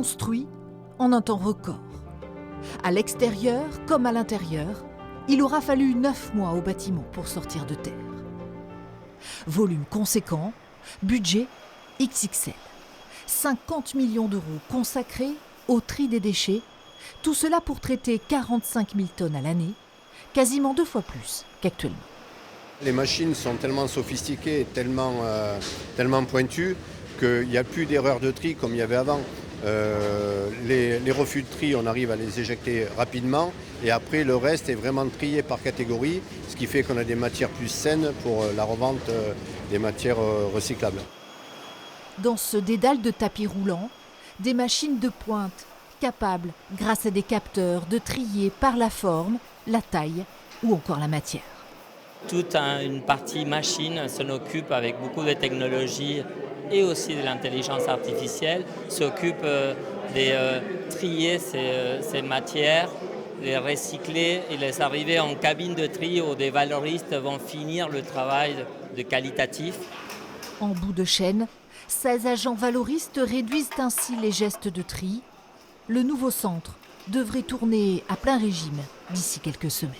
construit en un temps record. À l'extérieur comme à l'intérieur, il aura fallu 9 mois au bâtiment pour sortir de terre. Volume conséquent, budget XXL. 50 millions d'euros consacrés au tri des déchets, tout cela pour traiter 45 000 tonnes à l'année, quasiment 2 fois plus qu'actuellement. Les machines sont tellement sophistiquées, tellement pointues qu'il n'y a plus d'erreurs de tri comme il y avait avant. Les refus de tri, on arrive à les éjecter rapidement et après le reste est vraiment trié par catégorie, ce qui fait qu'on a des matières plus saines pour la revente des matières recyclables. Dans ce dédale de tapis roulants, des machines de pointe capables, grâce à des capteurs, de trier par la forme, la taille ou encore la matière. Toute une partie machine s'en occupe avec beaucoup de technologies et aussi de l'intelligence artificielle, s'occupe de trier ces matières, les recycler et les arriver en cabine de tri où des valoristes vont finir le travail de qualitatif. En bout de chaîne, 16 agents valoristes réduisent ainsi les gestes de tri. Le nouveau centre devrait tourner à plein régime d'ici quelques semaines.